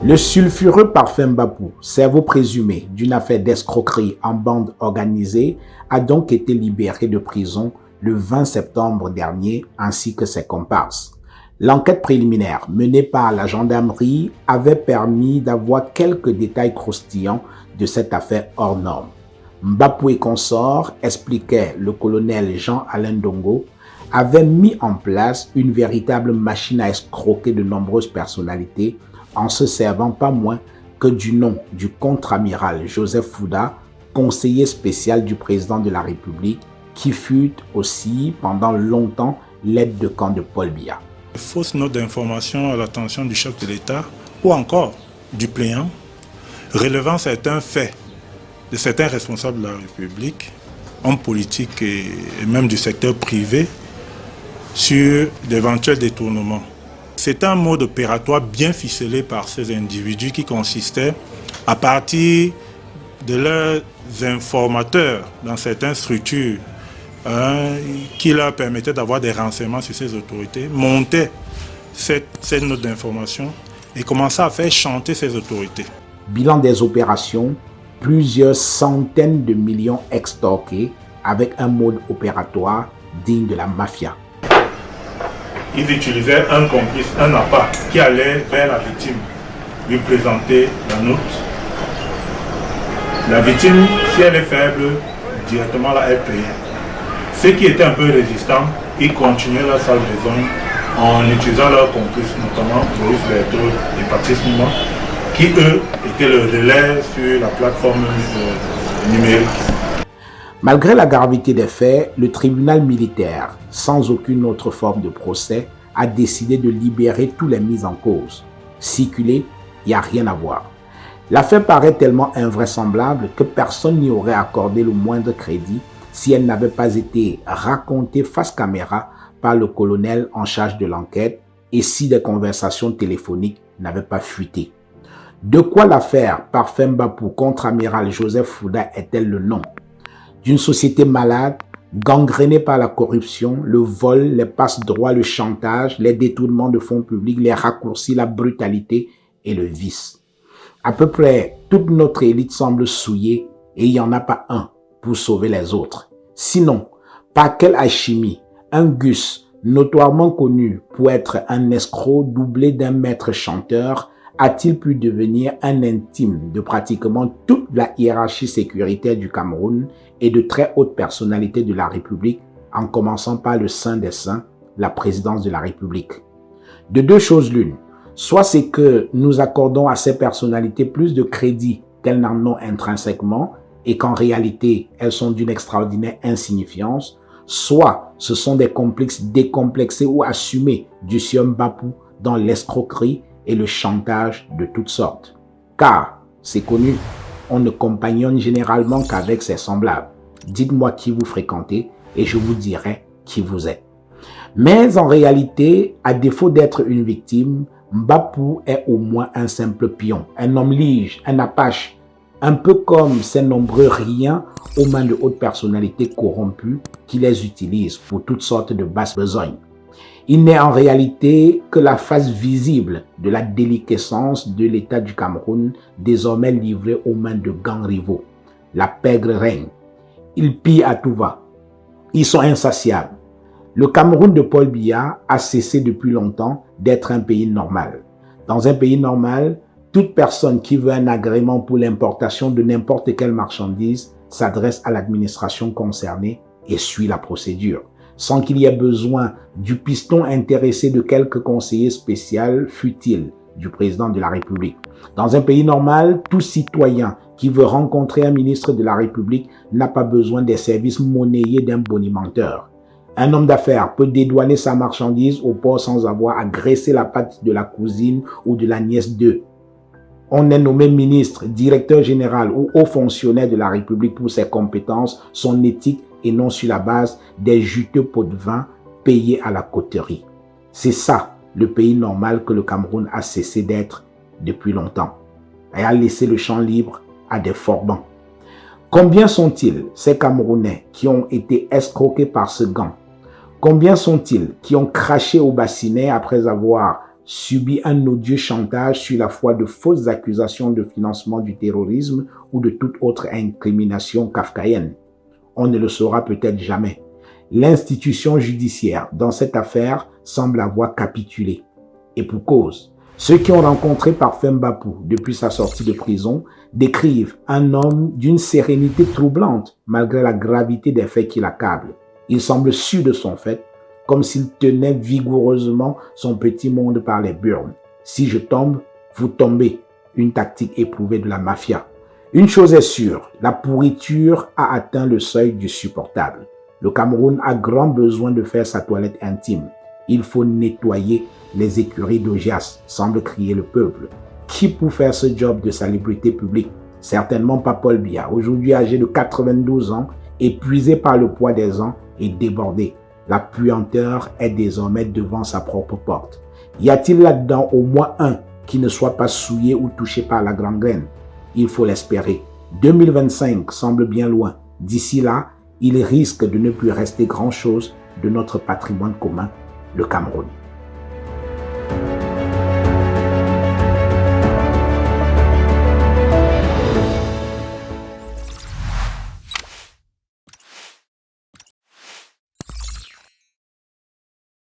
Le sulfureux parfum Bapou, cerveau présumé d'une affaire d'escroquerie en bande organisée, a donc été libéré de prison le 20 septembre dernier ainsi que ses comparses. L'enquête préliminaire menée par la gendarmerie avait permis d'avoir quelques détails croustillants de cette affaire hors norme. Bapou et consorts, expliquait le colonel Jean-Alain Dongo, avaient mis en place une véritable machine à escroquer de nombreuses personnalités en se servant pas moins que du nom du contre-amiral Joseph Fouda, conseiller spécial du président de la République, qui fut aussi pendant longtemps l'aide de camp de Paul Biya. Fausse note d'information à l'attention du chef de l'État ou encore du plaignant, relevant certains faits de certains responsables de la République, hommes politiques et même du secteur privé, sur d'éventuels détournements. C'est un mode opératoire bien ficelé par ces individus qui consistait à partir de leurs informateurs dans certaines structures qui leur permettaient d'avoir des renseignements sur ces autorités, montaient cette note d'information et commençaient à faire chanter ces autorités. Bilan des opérations, plusieurs centaines de millions extorqués avec un mode opératoire digne de la mafia. Ils utilisaient un complice, un appât, qui allait vers la victime, lui présenter la note. La victime, si elle est faible, directement là, elle payait. Ceux qui étaient un peu résistants, ils continuaient leur sale besogne en utilisant leurs complices, notamment Maurice Berthaud et Patrice Mouma, qui eux étaient le relais sur la plateforme numérique. Malgré la gravité des faits, le tribunal militaire, sans aucune autre forme de procès, a décidé de libérer tous les mis en cause. Circuler, il n'y a rien à voir. L'affaire paraît tellement invraisemblable que personne n'y aurait accordé le moindre crédit si elle n'avait pas été racontée face caméra par le colonel en charge de l'enquête et si des conversations téléphoniques n'avaient pas fuité. De quoi l'affaire Parfum Bapou contre amiral Joseph Fouda est-elle le nom? D'une société malade, gangrénée par la corruption, le vol, les passe-droits, le chantage, les détournements de fonds publics, les raccourcis, la brutalité et le vice. À peu près toute notre élite semble souillée et il n'y en a pas un pour sauver les autres. Sinon, par quelle alchimie un Gus, notoirement connu pour être un escroc doublé d'un maître chanteur, a-t-il pu devenir un intime de pratiquement toute la hiérarchie sécuritaire du Cameroun et de très hautes personnalités de la République, en commençant par le saint des saints, la présidence de la République? De deux choses l'une, soit c'est que nous accordons à ces personnalités plus de crédit qu'elles n'en ont intrinsèquement et qu'en réalité elles sont d'une extraordinaire insignifiance, soit ce sont des complices décomplexés ou assumés du sieur Bapou dans l'escroquerie et le chantage de toutes sortes. Car, c'est connu, on ne compagnonne généralement qu'avec ses semblables. Dites-moi qui vous fréquentez et je vous dirai qui vous êtes. Mais en réalité, à défaut d'être une victime, Bapou est au moins un simple pion, un homme lige, un apache, un peu comme ces nombreux riens aux mains de hautes personnalités corrompues qui les utilisent pour toutes sortes de basses besognes. Il n'est en réalité que la face visible de la déliquescence de l'État du Cameroun, désormais livré aux mains de gangs rivaux. La pègre règne. Ils pillent à tout va. Ils sont insatiables. Le Cameroun de Paul Biya a cessé depuis longtemps d'être un pays normal. Dans un pays normal, toute personne qui veut un agrément pour l'importation de n'importe quelle marchandise s'adresse à l'administration concernée et suit la procédure, sans qu'il y ait besoin du piston intéressé de quelque conseiller spécial, fût-il du président de la République. Dans un pays normal, tout citoyen qui veut rencontrer un ministre de la République n'a pas besoin des services monnayés d'un bonimenteur. Un homme d'affaires peut dédouaner sa marchandise au port sans avoir à graisser la patte de la cousine ou de la nièce d'eux. On est nommé ministre, directeur général ou haut fonctionnaire de la République pour ses compétences, son éthique et non sur la base des juteux pots de vin payés à la coterie. C'est ça, le pays normal que le Cameroun a cessé d'être depuis longtemps et a laissé le champ libre à des forbans. Combien sont-ils, ces Camerounais qui ont été escroqués par ce gang? Combien sont-ils qui ont craché au bassinet après avoir subit un odieux chantage sur la foi de fausses accusations de financement du terrorisme ou de toute autre incrimination kafkaïenne. On ne le saura peut-être jamais. L'institution judiciaire, dans cette affaire, semble avoir capitulé. Et pour cause. Ceux qui ont rencontré Parfait Bapou depuis sa sortie de prison décrivent un homme d'une sérénité troublante malgré la gravité des faits qui l'accablent. Il semble sûr de son fait, comme s'il tenait vigoureusement son petit monde par les burnes. Si je tombe, vous tombez. Une tactique éprouvée de la mafia. Une chose est sûre, la pourriture a atteint le seuil du supportable. Le Cameroun a grand besoin de faire sa toilette intime. Il faut nettoyer les écuries d'Augias, semble crier le peuple. Qui pour faire ce job de salubrité publique? Certainement pas Paul Biya, aujourd'hui âgé de 92 ans, épuisé par le poids des ans et débordé. La puanteur est désormais devant sa propre porte. Y a-t-il là-dedans au moins un qui ne soit pas souillé ou touché par la gangrène? Il faut l'espérer. 2025 semble bien loin. D'ici là, il risque de ne plus rester grand-chose de notre patrimoine commun, le Cameroun.